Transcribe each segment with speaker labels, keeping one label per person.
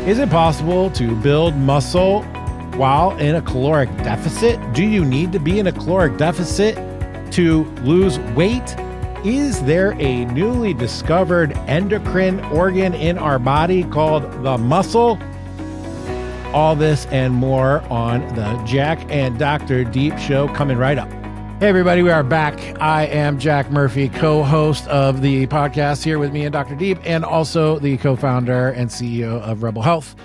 Speaker 1: Is it possible to build muscle while in a caloric deficit? Do you need to be in a caloric deficit to lose weight? Is there a newly discovered endocrine organ in our body called the muscle? All this and more on the Jack and Dr. Deep show coming right up. Hey, everybody, we are back. I am Jack Murphy, co-host of the podcast, here with me and Dr. Deep, and also the co-founder and CEO of Rebel Health.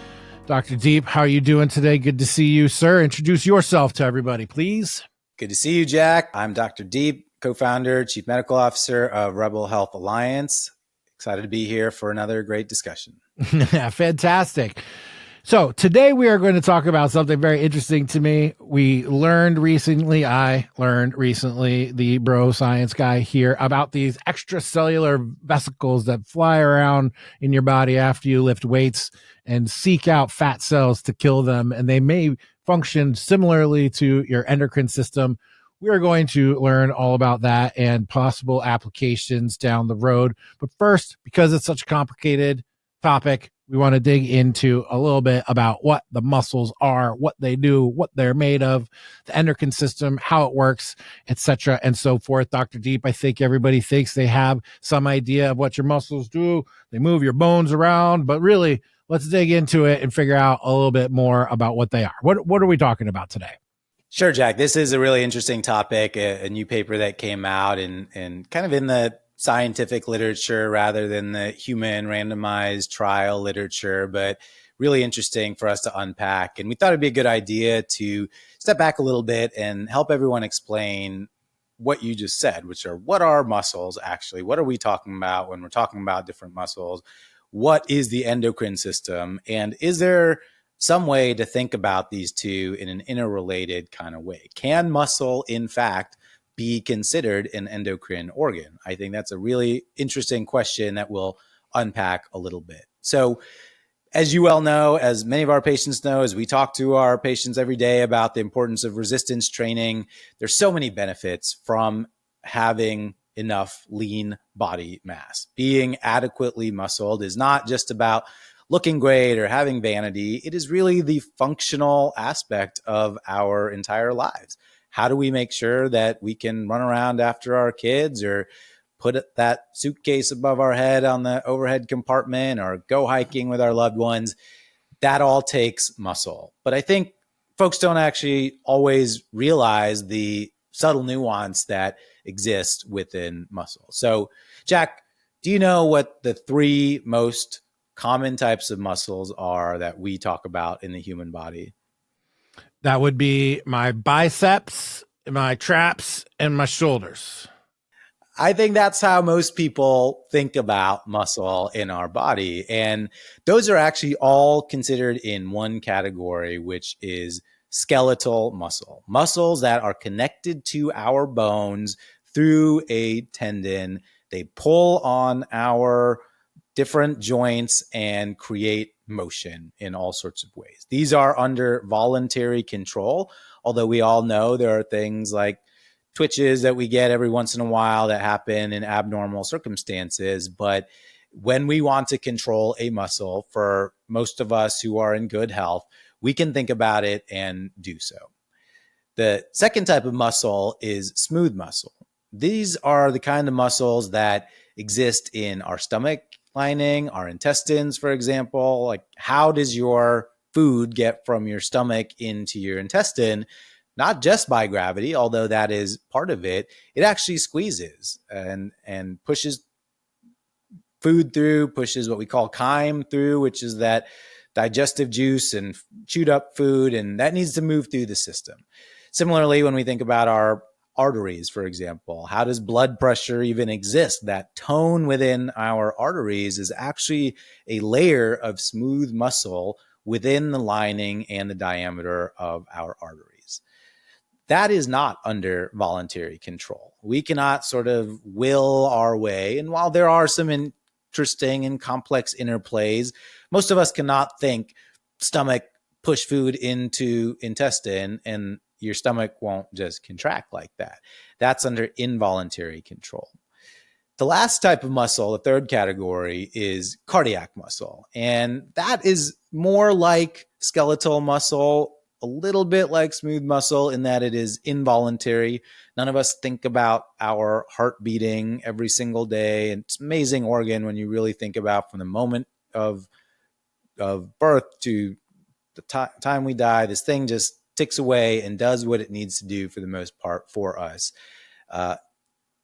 Speaker 1: Dr. Deep, how are you doing today? Good to see you, sir. Introduce yourself to everybody, please.
Speaker 2: Good to see you, Jack. I'm Dr. Deep, co-founder, chief medical officer of Rebel Health Alliance. Excited to be here for another great discussion.
Speaker 1: Fantastic. So today we are going to talk about something very interesting to me. I learned recently, the bro science guy here, about these extracellular vesicles that fly around in your body after you lift weights and seek out fat cells to kill them. And they may function similarly to your endocrine system. We are going to learn all about that and possible applications down the road. But first, because it's such a complicated topic, we want to dig into a little bit about what the muscles are, what they do, what they're made of, the endocrine system, how it works, etc., and so forth. Dr. Deep, I think everybody thinks they have some idea of what your muscles do. They move your bones around, but really, let's dig into it and figure out a little bit more about what they are. What are we talking about today?
Speaker 2: Sure, Jack. This is a really interesting topic, a new paper that came out and kind of in the scientific literature rather than the human randomized trial literature, but really interesting for us to unpack. And we thought it'd be a good idea to step back a little bit and help everyone explain what you just said, which are, what are muscles actually? What are we talking about when we're talking about different muscles? What is the endocrine system? And is there some way to think about these two in an interrelated kind of way? Can muscle, in fact, be considered an endocrine organ? I think that's a really interesting question that we'll unpack a little bit. So as you well know, as many of our patients know, as we talk to our patients every day about the importance of resistance training, there's so many benefits from having enough lean body mass. Being adequately muscled is not just about looking great or having vanity. It is really the functional aspect of our entire lives. How do we make sure that we can run around after our kids or put that suitcase above our head on the overhead compartment or go hiking with our loved ones? That all takes muscle. But I think folks don't actually always realize the subtle nuance that exists within muscle. So, Jack, do you know what the three most common types of muscles are that we talk about in the human body?
Speaker 1: That would be my biceps, my traps, and my shoulders.
Speaker 2: I think that's how most people think about muscle in our body. And those are actually all considered in one category, which is skeletal muscle. Muscles that are connected to our bones through a tendon. They pull on our different joints and create motion in all sorts of ways. These are under voluntary control, although we all know there are things like twitches that we get every once in a while that happen in abnormal circumstances. But when we want to control a muscle, for most of us who are in good health, we can think about it and do so. The second type of muscle is smooth muscle. These are the kind of muscles that exist in our stomach lining, our intestines, for example. Like, how does your food get from your stomach into your intestine? Not just by gravity, although that is part of it. It actually squeezes and pushes food through, pushes what we call chyme through, which is that digestive juice and chewed up food, and that needs to move through the system. Similarly, when we think about our arteries, for example, how does blood pressure even exist? That tone within our arteries is actually a layer of smooth muscle within the lining and the diameter of our arteries. That is not under voluntary control. We cannot sort of will our way. And while there are some interesting and complex interplays, most of us cannot think stomach, push food into intestine, and your stomach won't just contract like that. That's under involuntary control. The last type of muscle, the third category, is cardiac muscle. And that is more like skeletal muscle, a little bit like smooth muscle in that it is involuntary. None of us think about our heart beating every single day. And it's an amazing organ when you really think about from the moment of birth to the time we die. This thing just ticks away and does what it needs to do for the most part for us.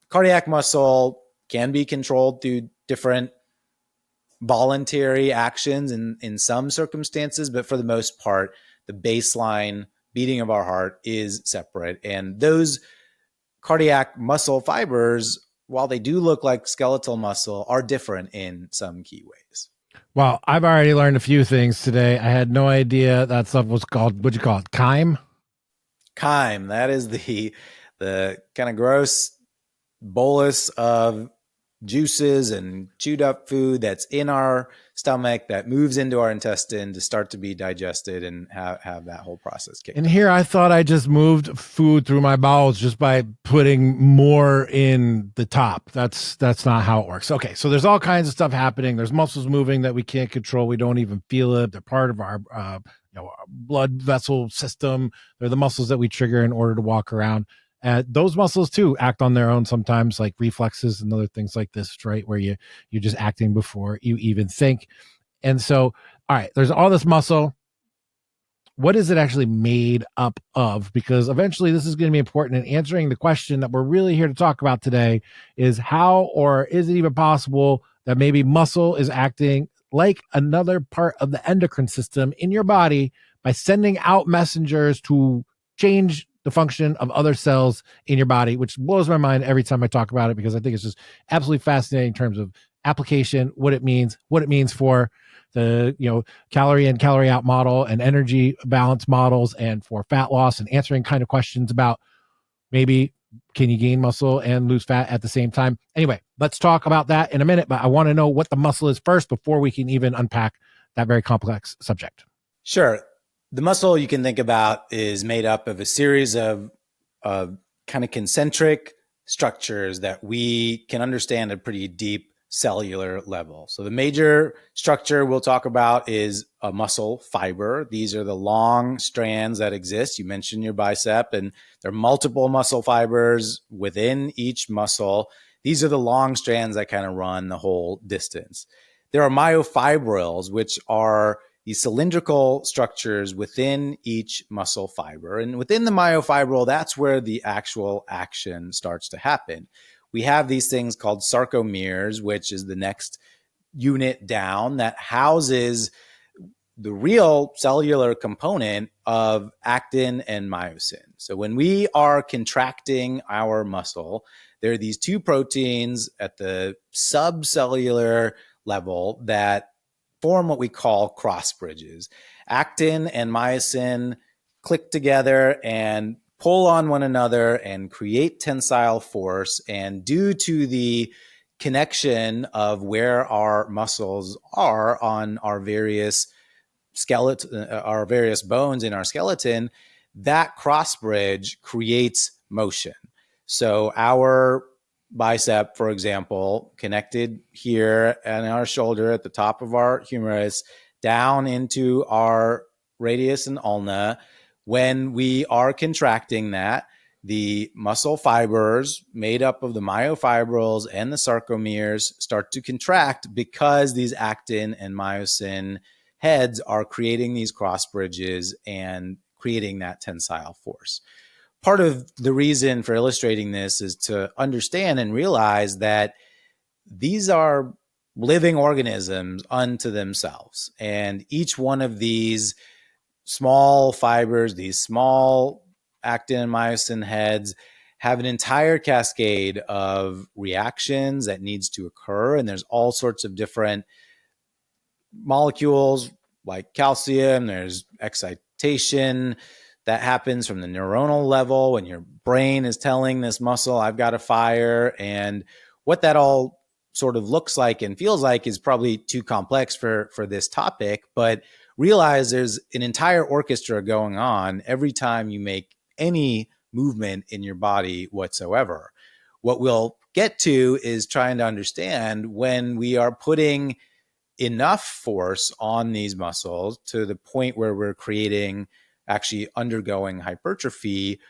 Speaker 2: Cardiac muscle can be controlled through different voluntary actions in some circumstances, but for the most part, the baseline beating of our heart is separate. And those cardiac muscle fibers, while they do look like skeletal muscle, are different in some key ways.
Speaker 1: Well, I've already learned a few things today. I had no idea that stuff was called, what'd you call it? Chyme?
Speaker 2: Chyme. That is the kind of gross bolus of juices and chewed up food that's in our stomach that moves into our intestine to start to be digested and have that whole process kicked.
Speaker 1: And here I thought I just moved food through my bowels just by putting more in the top. That's not how it works. Okay, so there's all kinds of stuff happening. There's muscles moving that we can't control. We don't even feel it. They're part of our our blood vessel system. They're the muscles that we trigger in order to walk around. Those muscles too act on their own sometimes, like reflexes and other things like this, right? Where you're just acting before you even think. And so, all right, there's all this muscle. What is it actually made up of? Because eventually this is going to be important in answering the question that we're really here to talk about today is how, or is it even possible that maybe muscle is acting like another part of the endocrine system in your body by sending out messengers to change the function of other cells in your body, which blows my mind every time I talk about it, because I think it's just absolutely fascinating in terms of application, what it means for the calorie in, calorie out model and energy balance models, and for fat loss, and answering kind of questions about maybe can you gain muscle and lose fat at the same time. Anyway, let's talk about that in a minute, but I want to know what the muscle is first before we can even unpack that very complex subject.
Speaker 2: Sure. The muscle you can think about is made up of a series of kind of concentric structures that we can understand at a pretty deep cellular level. So the major structure we'll talk about is a muscle fiber. These are the long strands that exist. You mentioned your bicep, and there are multiple muscle fibers within each muscle. These are the long strands that kind of run the whole distance. There are myofibrils, which are these cylindrical structures within each muscle fiber. And within the myofibril, that's where the actual action starts to happen. We have these things called sarcomeres, which is the next unit down that houses the real cellular component of actin and myosin. So when we are contracting our muscle, there are these two proteins at the subcellular level that form what we call cross bridges. Actin and myosin click together and pull on one another and create tensile force. And due to the connection of where our muscles are on our various our various bones in our skeleton, that cross bridge creates motion. So our bicep, for example, connected here and our shoulder at the top of our humerus down into our radius and ulna. When we are contracting that, the muscle fibers made up of the myofibrils and the sarcomeres start to contract because these actin and myosin heads are creating these cross bridges and creating that tensile force. Part of the reason for illustrating this is to understand and realize that these are living organisms unto themselves. And each one of these small fibers, these small actin and myosin heads, have an entire cascade of reactions that needs to occur. And there's all sorts of different molecules like calcium, there's excitation that happens from the neuronal level when your brain is telling this muscle, I've got to fire. And what that all sort of looks like and feels like is probably too complex for this topic, but realize there's an entire orchestra going on every time you make any movement in your body whatsoever. What will get to is trying to understand when we are putting enough force on these muscles to the point where we're creating, actually undergoing hypertrophy,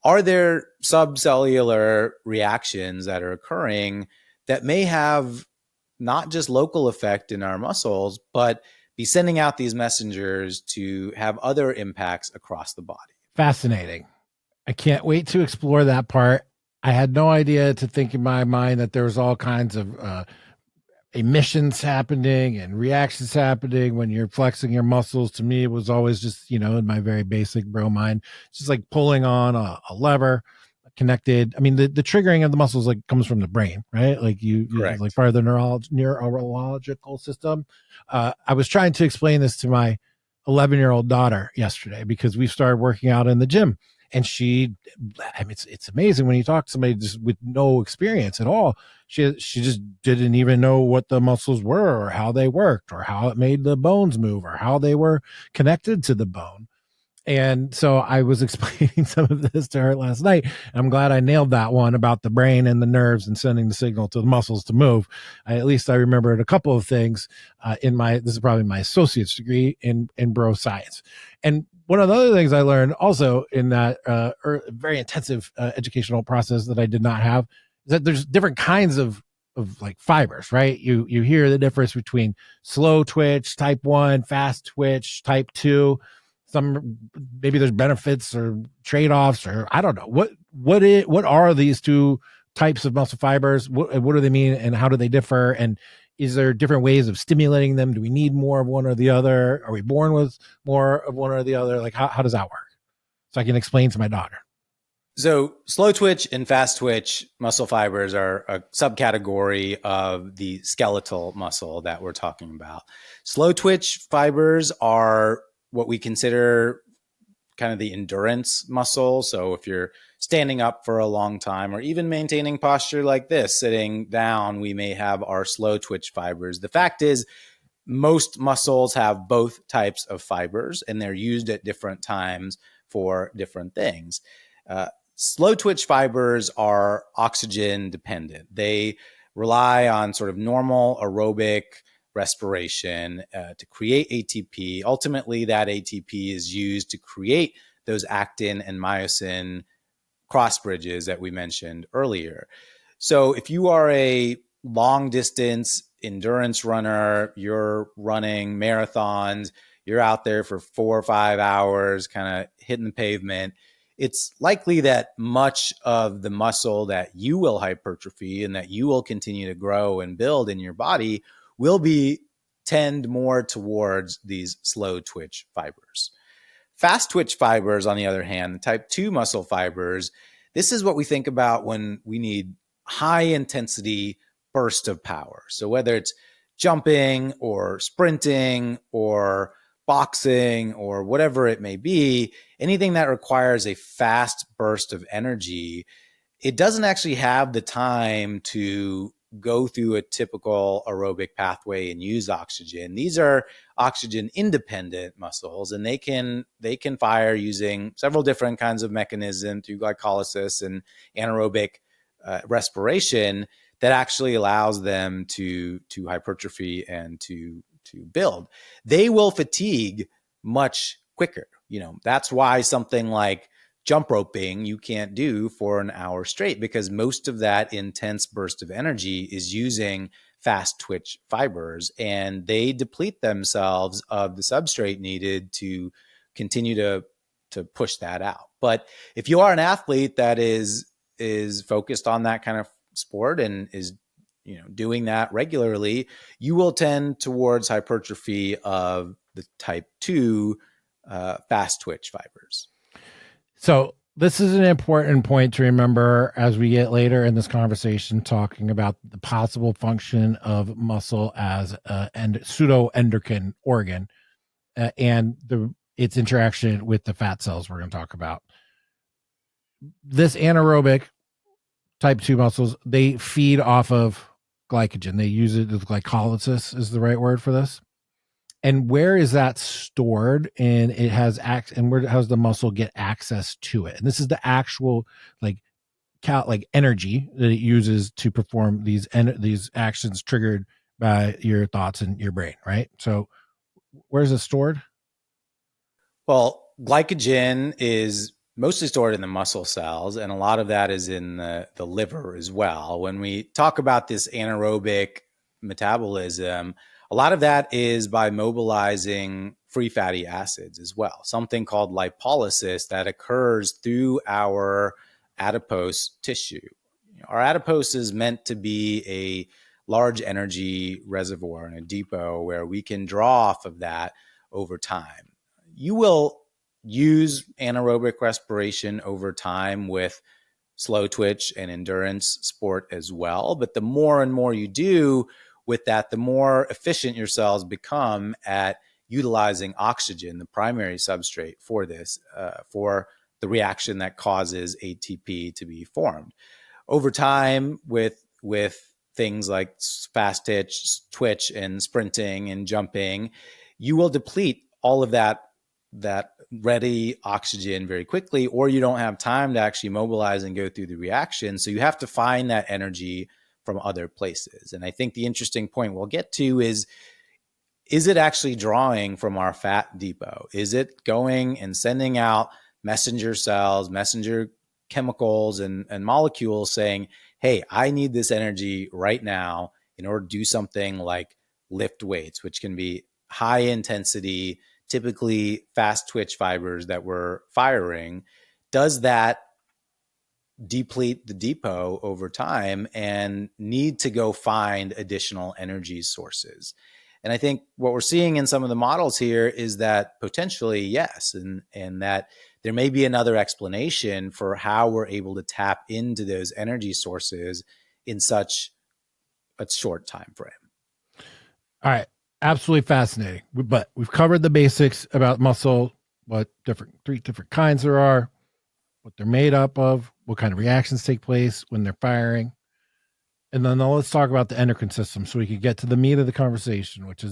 Speaker 2: are there subcellular reactions that are occurring that may have not just local effect in our muscles, but be sending out these messengers to have other impacts across the body?
Speaker 1: Fascinating. I can't wait to explore that part. I had no idea to think in my mind that there was all kinds of emissions happening and reactions happening when you're flexing your muscles. To me, it was always just, in my very basic bro mind, just like pulling on a lever connected. I mean, the triggering of the muscles like comes from the brain, right? Like you like part of the neurological system. I was trying to explain this to my 11-year-old daughter yesterday because we started working out in the gym. And it's amazing when you talk to somebody just with no experience at all. She just didn't even know what the muscles were or how they worked or how it made the bones move or how they were connected to the bone. And so I was explaining some of this to her last night. I'm glad I nailed that one about the brain and the nerves and sending the signal to the muscles to move. At least I remembered a couple of things this is probably my associate's degree in bro science. And one of the other things I learned also in that very intensive educational process that I did not have is that there's different kinds of like fibers, right? You hear the difference between slow twitch, type 1, fast twitch, type 2. Maybe there's benefits or trade-offs, or I don't know. What are these two types of muscle fibers? What do they mean, and how do they differ? And is there different ways of stimulating them? Do we need more of one or the other? Are we born with more of one or the other? Like how does that work? So I can explain to my daughter.
Speaker 2: So slow twitch and fast twitch muscle fibers are a subcategory of the skeletal muscle that we're talking about. Slow twitch fibers are what we consider kind of the endurance muscle. So if you're standing up for a long time or even maintaining posture like this, sitting down, we may have our slow twitch fibers. The fact is, most muscles have both types of fibers and they're used at different times for different things. Slow twitch fibers are oxygen dependent. They rely on sort of normal aerobic respiration to create ATP. Ultimately, that ATP is used to create those actin and myosin cross bridges that we mentioned earlier. So if you are a long distance endurance runner, you're running marathons, you're out there for 4 or 5 hours, kind of hitting the pavement, it's likely that much of the muscle that you will hypertrophy and that you will continue to grow and build in your body will tend more towards these slow twitch fibers. Fast twitch fibers, on the other hand, the type 2 muscle fibers, this is what we think about when we need high intensity burst of power. So whether it's jumping or sprinting or boxing or whatever it may be, anything that requires a fast burst of energy, it doesn't actually have the time to go through a typical aerobic pathway and use oxygen. These are oxygen independent muscles, and they can fire using several different kinds of mechanisms through glycolysis and anaerobic respiration that actually allows them to hypertrophy and to build. They will fatigue much quicker. That's why something like jump roping you can't do for an hour straight, because most of that intense burst of energy is using fast twitch fibers, and they deplete themselves of the substrate needed to continue to push that out. But if you are an athlete that is focused on that kind of sport and is doing that regularly, you will tend towards hypertrophy of the type 2 fast twitch fibers.
Speaker 1: So this is an important point to remember as we get later in this conversation talking about the possible function of muscle as a pseudo-endocrine organ and its interaction with the fat cells we're going to talk about. This anaerobic type 2 muscles, they feed off of glycogen. They use it as glycolysis is the right word for this. And where is that stored? And it has how does the muscle get access to it? And this is the actual like like energy that it uses to perform these actions triggered by your thoughts and your brain, right? So where's it stored?
Speaker 2: Well, glycogen is mostly stored in the muscle cells, and a lot of that is in the liver as well. When we talk about this anaerobic metabolism, a lot of that is by mobilizing free fatty acids as well, something called lipolysis that occurs through our adipose tissue. Our adipose is meant to be a large energy reservoir and a depot where we can draw off of that over time. You will use anaerobic respiration over time with slow twitch and endurance sport as well. But the more and more you do with that, the more efficient your cells become at utilizing oxygen, the primary substrate for this, for the reaction that causes ATP to be formed. Over time, with things like fast twitch and sprinting and jumping, you will deplete all of that ready oxygen very quickly, or you don't have time to actually mobilize and go through the reaction. So you have to find that energy from other places. And I think the interesting point we'll get to is it actually drawing from our fat depot? Is it going and sending out messenger cells, messenger chemicals and molecules saying, hey, I need this energy right now in order to do something like lift weights, which can be high intensity, typically fast twitch fibers that we're firing? Does that deplete the depot over time and need to go find additional energy sources? And I think what we're seeing in some of the models here is that potentially yes, and that there may be another explanation for how we're able to tap into those energy sources in such a short time frame.
Speaker 1: All right. Absolutely fascinating. But we've covered the basics about muscle, what three different kinds there are, what they're made up of, what kind of reactions take place when they're firing. And then now let's talk about the endocrine system so we can get to the meat of the conversation, which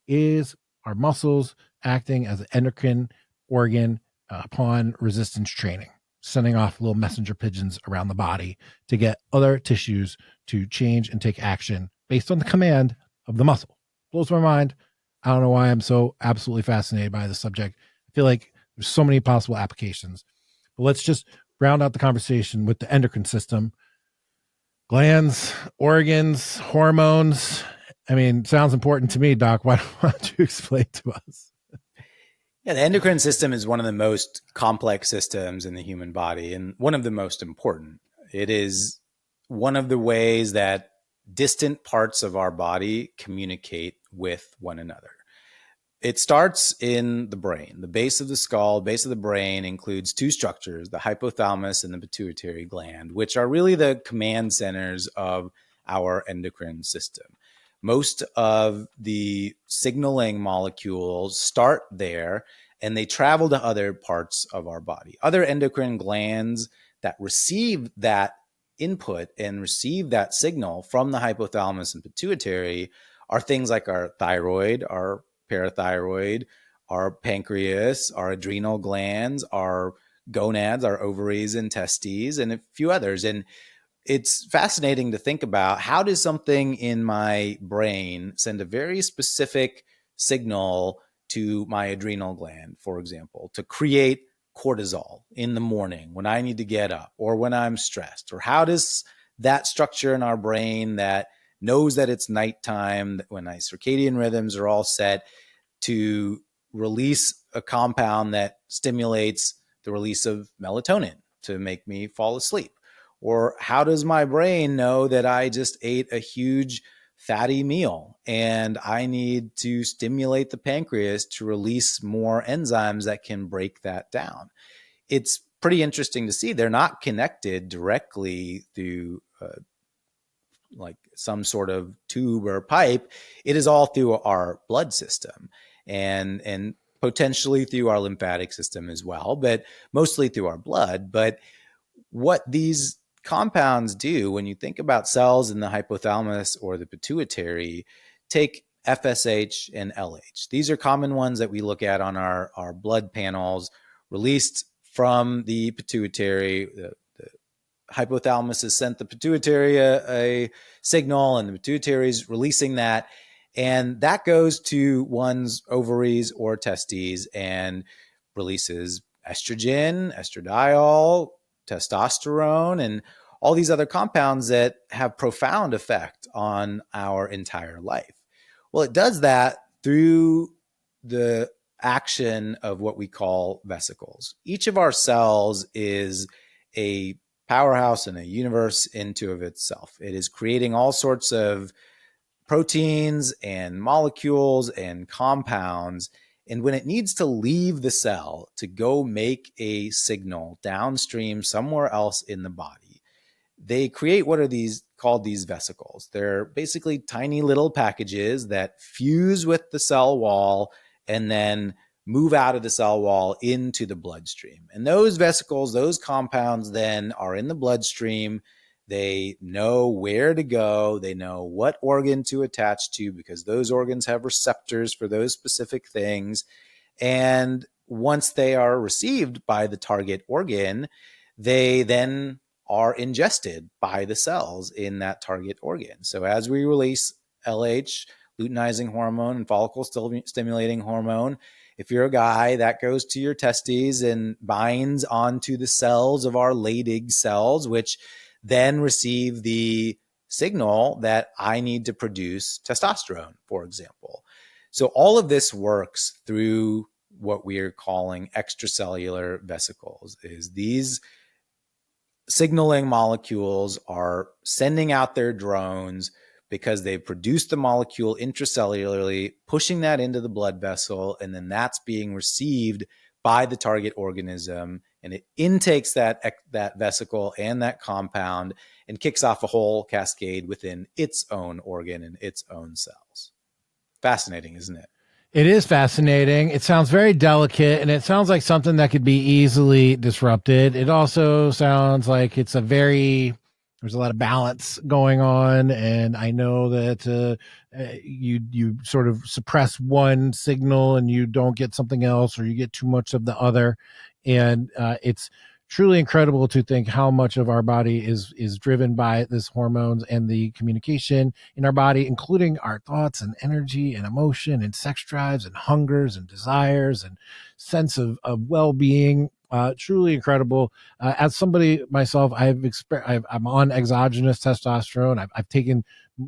Speaker 1: is our muscles acting as an endocrine organ upon resistance training, sending off little messenger pigeons around the body to get other tissues to change and take action based on the command of the muscle. Blows my mind. I don't know why I'm so absolutely fascinated by this subject. I feel like there's so many possible applications. But let's just round out the conversation with the endocrine system. Glands, organs, hormones. I mean, sounds important to me, Doc. Why don't you explain to us?
Speaker 2: Yeah, the endocrine system is one of the most complex systems in the human body and one of the most important. It is one of the ways that distant parts of our body communicate with one another. It starts in the brain. The base of the skull, base of the brain includes two structures, the hypothalamus and the pituitary gland, which are really the command centers of our endocrine system. Most of the signaling molecules start there and they travel to other parts of our body. Other endocrine glands that receive that input and receive that signal from the hypothalamus and pituitary are things like our thyroid, our parathyroid, our pancreas, our adrenal glands, our gonads, our ovaries and testes, and a few others. And it's fascinating to think about, how does something in my brain send a very specific signal to my adrenal gland, for example, to create cortisol in the morning when I need to get up or when I'm stressed? Or how does that structure in our brain that knows that it's nighttime, when my circadian rhythms are all set, to release a compound that stimulates the release of melatonin to make me fall asleep? Or how does my brain know that I just ate a huge fatty meal and I need to stimulate the pancreas to release more enzymes that can break that down? It's pretty interesting to see. They're not connected directly through like some sort of tube or pipe. It is all through our blood system and potentially through our lymphatic system as well, but mostly through our blood. But what these compounds do, when you think about cells in the hypothalamus or the pituitary, take FSH and LH. These are common ones that we look at on our blood panels, released from the pituitary, the hypothalamus has sent the pituitary a signal, and the pituitary is releasing that. And that goes to one's ovaries or testes and releases estrogen, estradiol, testosterone, and all these other compounds that have profound effect on our entire life. Well, it does that through the action of what we call vesicles. Each of our cells is a powerhouse and a universe into of itself. It is creating all sorts of proteins and molecules and compounds. And when it needs to leave the cell to go make a signal downstream somewhere else in the body, they create what are these called these vesicles. They're basically tiny little packages that fuse with the cell wall and then move out of the cell wall into the bloodstream. And those vesicles, those compounds then are in the bloodstream. They know where to go. They know what organ to attach to because those organs have receptors for those specific things. And once they are received by the target organ, they then are ingested by the cells in that target organ. So as we release LH, luteinizing hormone, and follicle stimulating hormone, if you're a guy, that goes to your testes and binds onto the cells of our Leydig cells, which then receive the signal that I need to produce testosterone, for example. So all of this works through what we are calling extracellular vesicles. Is these signaling molecules are sending out their drones because they've produced the molecule intracellularly, pushing that into the blood vessel, and then that's being received by the target organism, and it intakes that vesicle and that compound and kicks off a whole cascade within its own organ and its own cells. Fascinating, isn't it?
Speaker 1: It is fascinating. It sounds very delicate, and it sounds like something that could be easily disrupted. It also sounds like there's a lot of balance going on, and I know that you sort of suppress one signal and you don't get something else, or you get too much of the other, and it's truly incredible to think how much of our body is driven by this hormones and the communication in our body, including our thoughts and energy and emotion and sex drives and hungers and desires and sense of well-being. Truly incredible. As somebody myself, I'm on exogenous testosterone. I've taken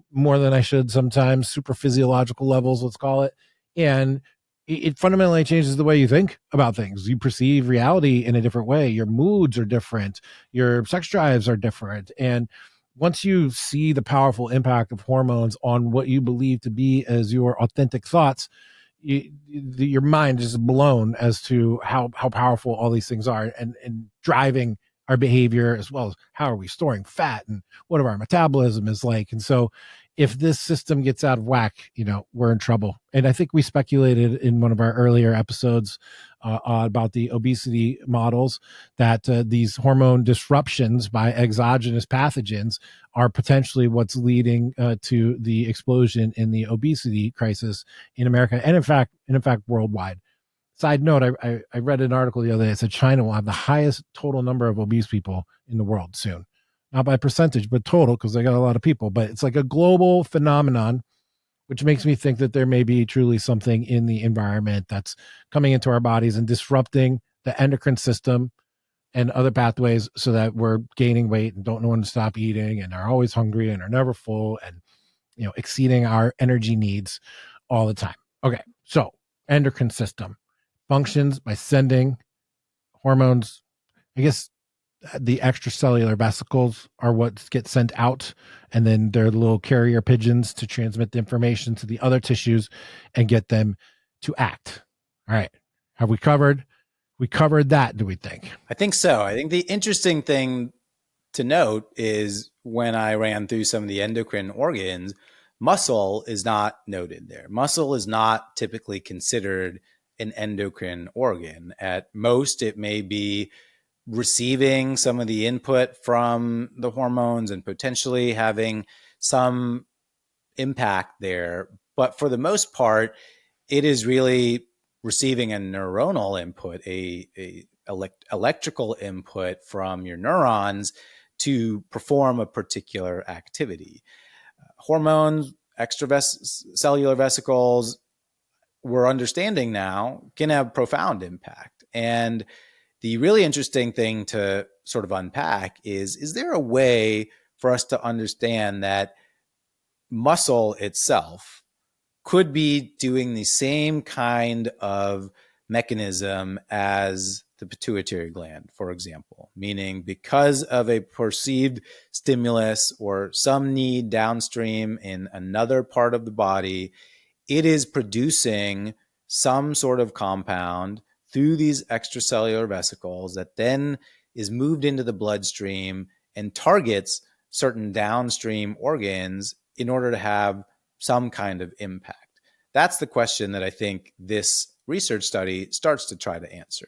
Speaker 1: more than I should sometimes, super physiological levels, let's call it. And it fundamentally changes the way you think about things. You perceive reality in a different way. Your moods are different. Your sex drives are different. And once you see the powerful impact of hormones on what you believe to be as your authentic thoughts, your mind is blown as to how powerful all these things are and driving our behavior, as well as how are we storing fat and what our metabolism is like. And so if this system gets out of whack, we're in trouble. And I think we speculated in one of our earlier episodes about the obesity models that these hormone disruptions by exogenous pathogens are potentially what's leading to the explosion in the obesity crisis in America and in fact worldwide. Side note, I read an article the other day that said China will have the highest total number of obese people in the world soon. Not by percentage, but total, because they got a lot of people. But it's like a global phenomenon, which makes me think that there may be truly something in the environment that's coming into our bodies and disrupting the endocrine system and other pathways so that we're gaining weight and don't know when to stop eating and are always hungry and are never full and, exceeding our energy needs all the time. Okay, so endocrine system functions by sending hormones, I guess. The extracellular vesicles are what get sent out, and then they're the little carrier pigeons to transmit the information to the other tissues and get them to act. All right. Have we covered that, do we think?
Speaker 2: I think so. I think the interesting thing to note is when I ran through some of the endocrine organs, muscle is not noted there. Muscle is not typically considered an endocrine organ. At most, it may be receiving some of the input from the hormones and potentially having some impact there. But for the most part, it is really receiving a neuronal input, a electrical input from your neurons to perform a particular activity. Hormones, extracellular vesicles, we're understanding now can have profound impact. And the really interesting thing to sort of unpack is there a way for us to understand that muscle itself could be doing the same kind of mechanism as the pituitary gland, for example, meaning because of a perceived stimulus or some need downstream in another part of the body, it is producing some sort of compound through these extracellular vesicles that then is moved into the bloodstream and targets certain downstream organs in order to have some kind of impact. That's the question that I think this research study starts to try to answer.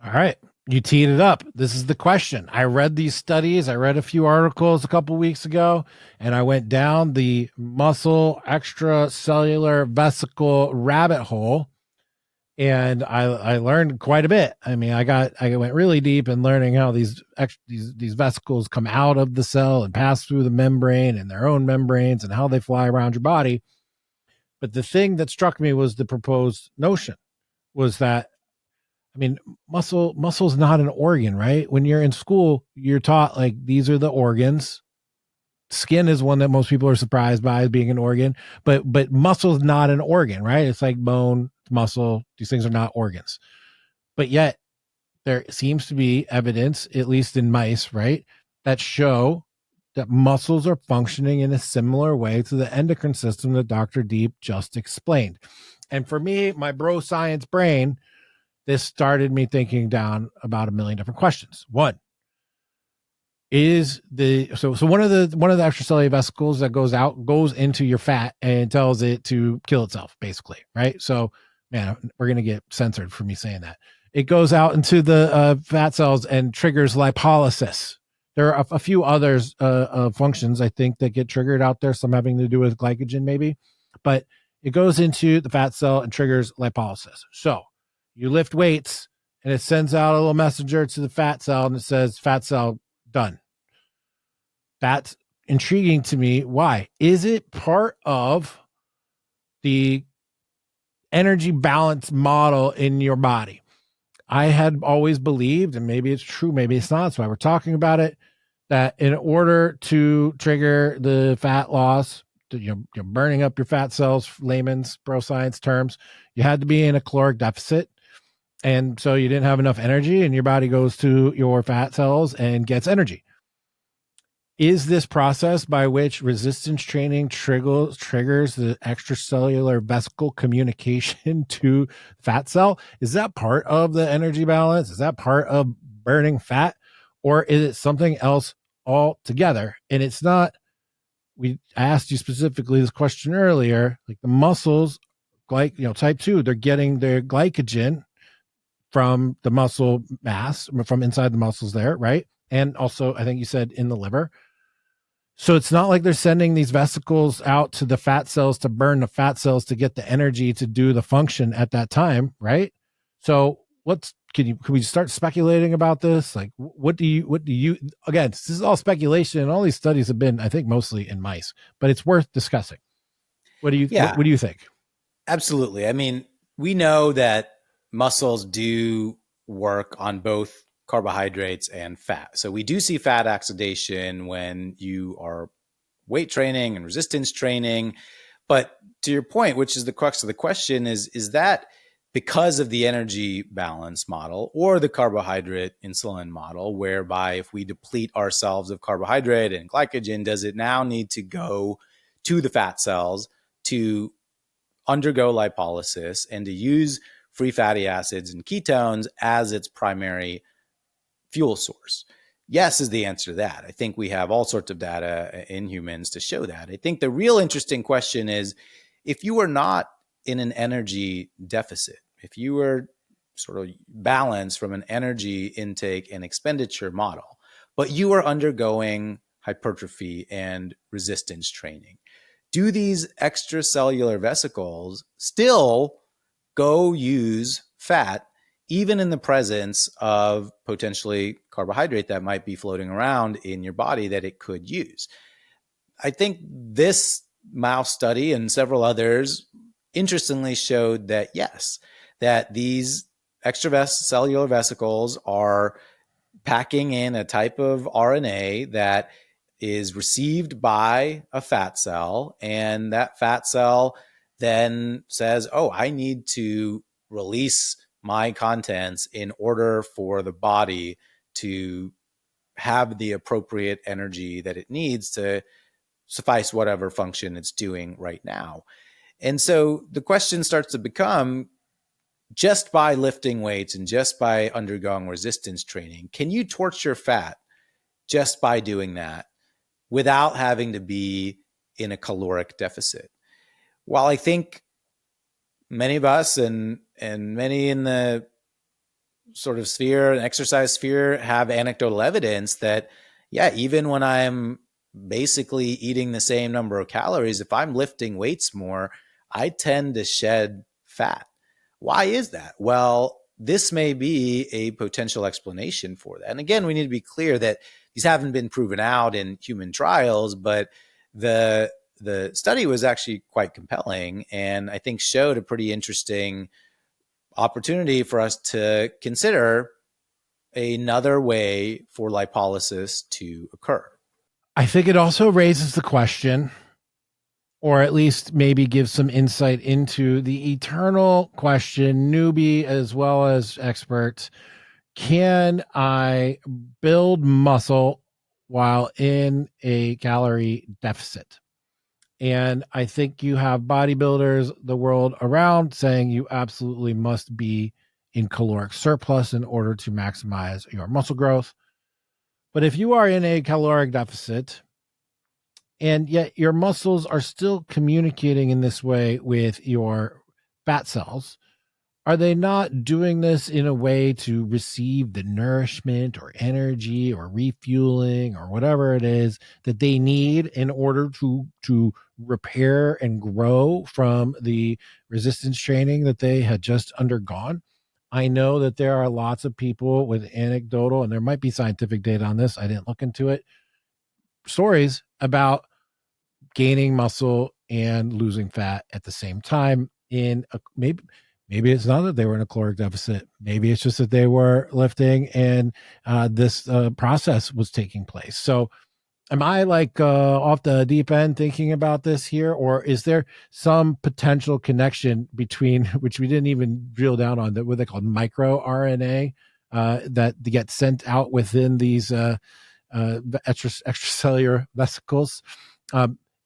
Speaker 1: All right. You teed it up. This is the question. I read these studies. I read a few articles a couple weeks ago, and I went down the muscle extracellular vesicle rabbit hole, and I learned quite a bit. I mean, I went really deep in learning how these vesicles come out of the cell and pass through the membrane and their own membranes and how they fly around your body. But the thing that struck me was the proposed notion was that, I mean, muscle's not an organ, right? When you're in school, you're taught like these are the organs. Skin is one that most people are surprised by as being an organ, but muscle's not an organ, right? It's like bone, muscle. These things are not organs. But yet there seems to be evidence, at least in mice, right, that show that muscles are functioning in a similar way to the endocrine system that Dr. Deep just explained. And for me, my bro science brain, this started me thinking down about a million different questions. One is so one of the extracellular vesicles that goes into your fat and tells it to kill itself, basically, right? So, man, we're gonna get censored for me saying that. It goes out into the fat cells and triggers lipolysis. There are a few others functions I think that get triggered out there, some having to do with glycogen maybe, but it goes into the fat cell and triggers lipolysis. So you lift weights and it sends out a little messenger to the fat cell and it says, fat cell done. That's intriguing to me. Why? Is it part of the energy balance model in your body? I had always believed, and maybe it's true, maybe it's not, that's why we're talking about it, that in order to trigger the fat loss, you're burning up your fat cells, layman's bro science terms, you had to be in a caloric deficit. And so you didn't have enough energy and your body goes to your fat cells and gets energy. Is this process by which resistance training triggers the extracellular vesicle communication to fat cell? Is that part of the energy balance? Is that part of burning fat? Or is it something else altogether? And it's not, I asked you specifically this question earlier, like the muscles, like, type 2, they're getting their glycogen from the muscle mass, from inside the muscles there, right? And also, I think you said in the liver. So it's not like they're sending these vesicles out to the fat cells to burn the fat cells to get the energy to do the function at that time, right? So can we start speculating about this? Like, what do you, again, this is all speculation and all these studies have been, I think, mostly in mice, but it's worth discussing. What do you think?
Speaker 2: Absolutely. I mean, we know that muscles do work on both carbohydrates and fat. So we do see fat oxidation when you are weight training and resistance training. But to your point, which is the crux of the question, is that because of the energy balance model or the carbohydrate insulin model, whereby if we deplete ourselves of carbohydrate and glycogen, does it now need to go to the fat cells to undergo lipolysis and to use free fatty acids and ketones as its primary fuel source? Yes, is the answer to that. I think we have all sorts of data in humans to show that. I think the real interesting question is, if you are not in an energy deficit, if you were sort of balanced from an energy intake and expenditure model, but you are undergoing hypertrophy and resistance training, do these extracellular vesicles still go use fat even in the presence of potentially carbohydrate that might be floating around in your body that it could use. I think this mouse study and several others interestingly showed that yes, that these extracellular vesicles are packing in a type of RNA that is received by a fat cell, and that fat cell then says, oh, I need to release my contents in order for the body to have the appropriate energy that it needs to suffice whatever function it's doing right now. And so the question starts to become, just by lifting weights and just by undergoing resistance training, can you torch your fat just by doing that without having to be in a caloric deficit? While I think many of us and many in the sort of sphere and exercise sphere have anecdotal evidence that, yeah, even when I'm basically eating the same number of calories, if I'm lifting weights more, I tend to shed fat. Why is that? Well, this may be a potential explanation for that. And again, we need to be clear that these haven't been proven out in human trials, but the study was actually quite compelling and I think showed a pretty interesting opportunity for us to consider another way for lipolysis to occur.
Speaker 1: I think it also raises the question, or at least maybe gives some insight into the eternal question, newbie as well as expert. Can I build muscle while in a calorie deficit? And I think you have bodybuilders the world around saying you absolutely must be in caloric surplus in order to maximize your muscle growth. But if you are in a caloric deficit and yet your muscles are still communicating in this way with your fat cells, are they not doing this in a way to receive the nourishment or energy or refueling or whatever it is that they need in order to repair and grow from the resistance training that they had just undergone? I know that there are lots of people with anecdotal, and there might be scientific data on this, I didn't look into it, stories about gaining muscle and losing fat at the same time in a, maybe it's not that they were in a caloric deficit. Maybe it's just that they were lifting and this process was taking place. So am I like off the deep end thinking about this here, or is there some potential connection between, which we didn't even drill down on, that what they call micro RNA that get sent out within these extracellular vesicles?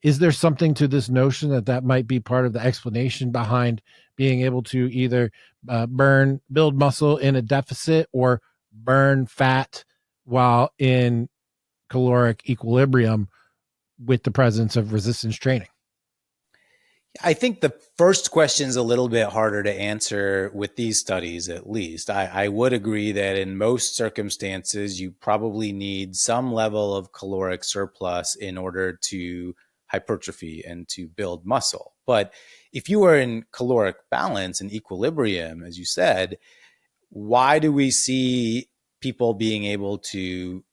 Speaker 1: Is there something to this notion that that might be part of the explanation behind being able to either build muscle in a deficit or burn fat while in caloric equilibrium with the presence of resistance training?
Speaker 2: I think the first question is a little bit harder to answer with these studies, at least. I would agree that in most circumstances, you probably need some level of caloric surplus in order to hypertrophy and to build muscle. But if you are in caloric balance and equilibrium, as you said, why do we see people being able to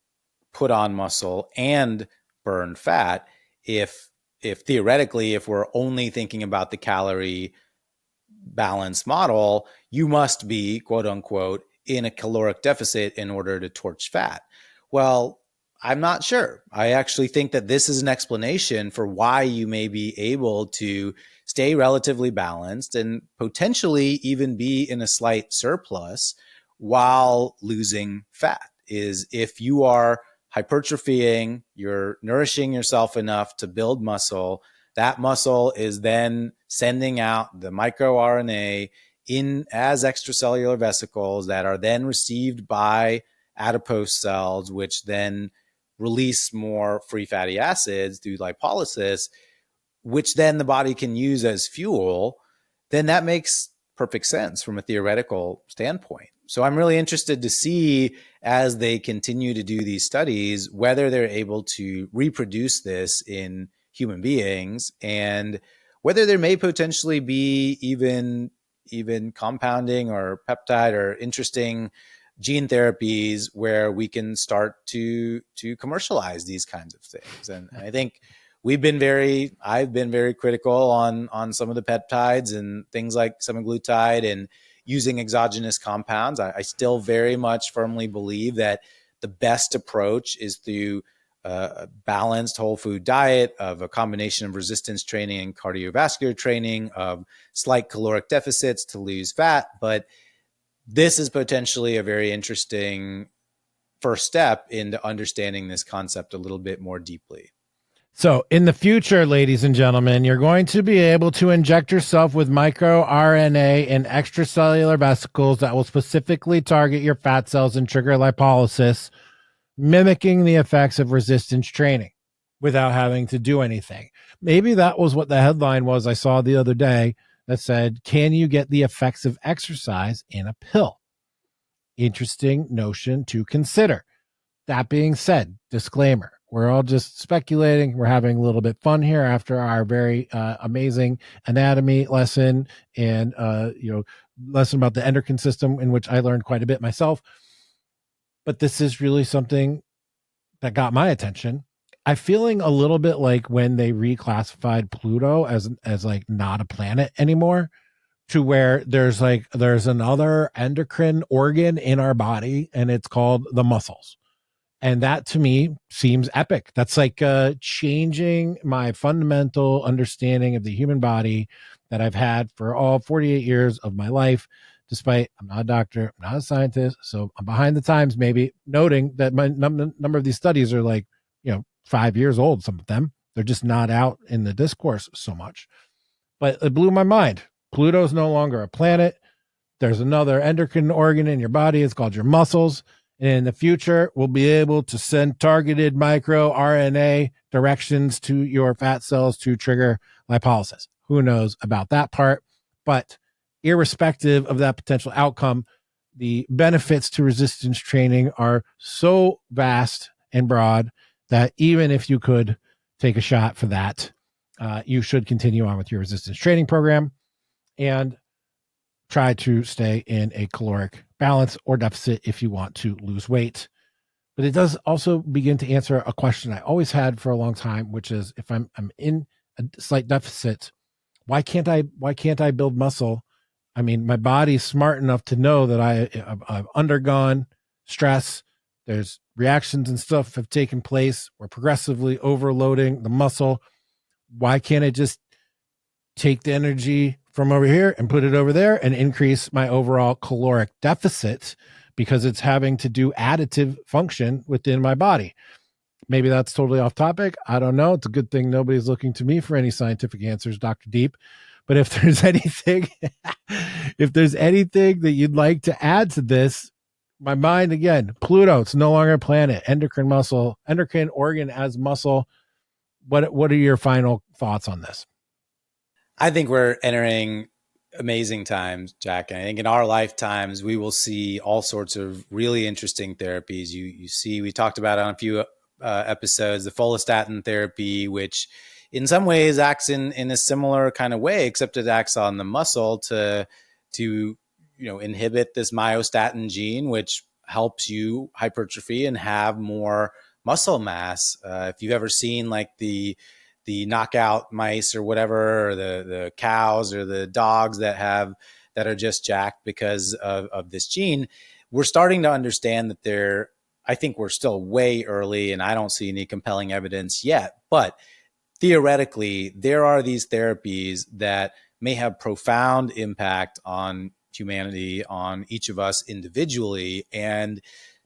Speaker 2: put on muscle and burn fat if theoretically, if we're only thinking about the calorie balance model, you must be, quote unquote, in a caloric deficit in order to torch fat? Well, I'm not sure. I actually think that this is an explanation for why you may be able to stay relatively balanced and potentially even be in a slight surplus while losing fat, is if you are hypertrophying, you're nourishing yourself enough to build muscle. That muscle is then sending out the microRNA in as extracellular vesicles that are then received by adipose cells, which then release more free fatty acids through lipolysis, which then the body can use as fuel. Then that makes perfect sense from a theoretical standpoint. So I'm really interested to see, as they continue to do these studies, whether they're able to reproduce this in human beings and whether there may potentially be even even compounding or peptide or interesting gene therapies where we can start to commercialize these kinds of things. And I think I've been very critical on some of the peptides and things like semaglutide and using exogenous compounds. I still very much firmly believe that the best approach is through a balanced whole food diet of a combination of resistance training and cardiovascular training, of slight caloric deficits to lose fat. But this is potentially a very interesting first step into understanding this concept a little bit more deeply.
Speaker 1: So in the future, ladies and gentlemen, you're going to be able to inject yourself with microRNA in extracellular vesicles that will specifically target your fat cells and trigger lipolysis, mimicking the effects of resistance training without having to do anything. Maybe that was what the headline was I saw the other day that said, can you get the effects of exercise in a pill? Interesting notion to consider. That being said, disclaimer, we're all just speculating. We're having a little bit fun here after our very amazing anatomy lesson and lesson about the endocrine system, in which I learned quite a bit myself. But this is really something that got my attention. I'm feeling a little bit like when they reclassified Pluto as like not a planet anymore, to where there's another endocrine organ in our body and it's called the muscles. And that to me seems epic. That's like changing my fundamental understanding of the human body that I've had for all 48 years of my life. Despite I'm not a doctor, I'm not a scientist, so I'm behind the times, maybe noting that my number of these studies are 5 years old. Some of them, they're just not out in the discourse so much. But it blew my mind. Pluto's no longer a planet. There's another endocrine organ in your body. It's called your muscles. And in the future, we'll be able to send targeted microRNA directions to your fat cells to trigger lipolysis. Who knows about that part? But irrespective of that potential outcome, the benefits to resistance training are so vast and broad that even if you could take a shot for that, you should continue on with your resistance training program and try to stay in a caloric balance or deficit if you want to lose weight. But it does also begin to answer a question I always had for a long time, which is, if I'm in a slight deficit, why can't I build muscle? I mean, my body's smart enough to know that I've undergone stress. There's reactions and stuff have taken place. We're progressively overloading the muscle. Why can't I just take the energy from over here and put it over there and increase my overall caloric deficit, because it's having to do additive function within my body? Maybe that's totally off topic. I don't know. It's a good thing nobody's looking to me for any scientific answers, Dr. Deep. But if there's anything, if there's anything that you'd like to add to this, my mind again, Pluto, it's no longer a planet. Endocrine organ as muscle. What are your final thoughts on this?
Speaker 2: I think we're entering amazing times, Jack. And I think in our lifetimes, we will see all sorts of really interesting therapies. You see, we talked about on a few episodes, the follistatin therapy, which in some ways acts in a similar kind of way, except it acts on the muscle to inhibit this myostatin gene, which helps you hypertrophy and have more muscle mass. If you've ever seen like the knockout mice or whatever, or the cows or the dogs that are just jacked because of this gene, we're starting to understand that I think we're still way early and I don't see any compelling evidence yet, but theoretically there are these therapies that may have profound impact on humanity, on each of us individually. And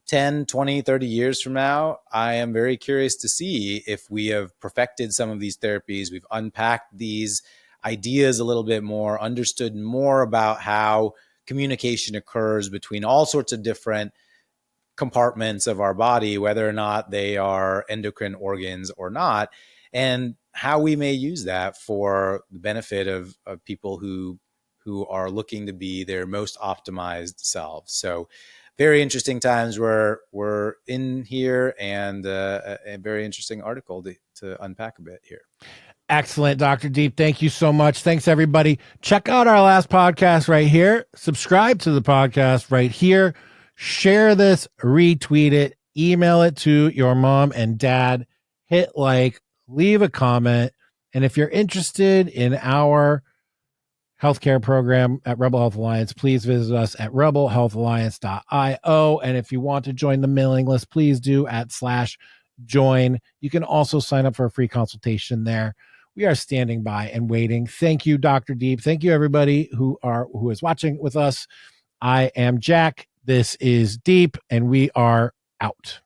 Speaker 2: 10, 20, 30 years from now, I am very curious to see if we have perfected some of these therapies. We've unpacked these ideas a little bit more, understood more about how communication occurs between all sorts of different compartments of our body, whether or not they are endocrine organs or not, and how we may use that for the benefit of people who are looking to be their most optimized selves. So very interesting times where we're in here, and a very interesting article to unpack a bit here.
Speaker 1: Excellent, Dr. Deep. Thank you so much. Thanks, everybody. Check out our last podcast right here. Subscribe to the podcast right here. Share this, retweet it, email it to your mom and dad. Hit like, leave a comment. And if you're interested in our healthcare program at Rebel Health Alliance, please visit us at rebelhealthalliance.io. And if you want to join the mailing list, please do at /join. You can also sign up for a free consultation there. We are standing by and waiting. Thank you, Dr. Deep. Thank you, everybody who is watching with us. I am Jack. This is Deep, and we are out.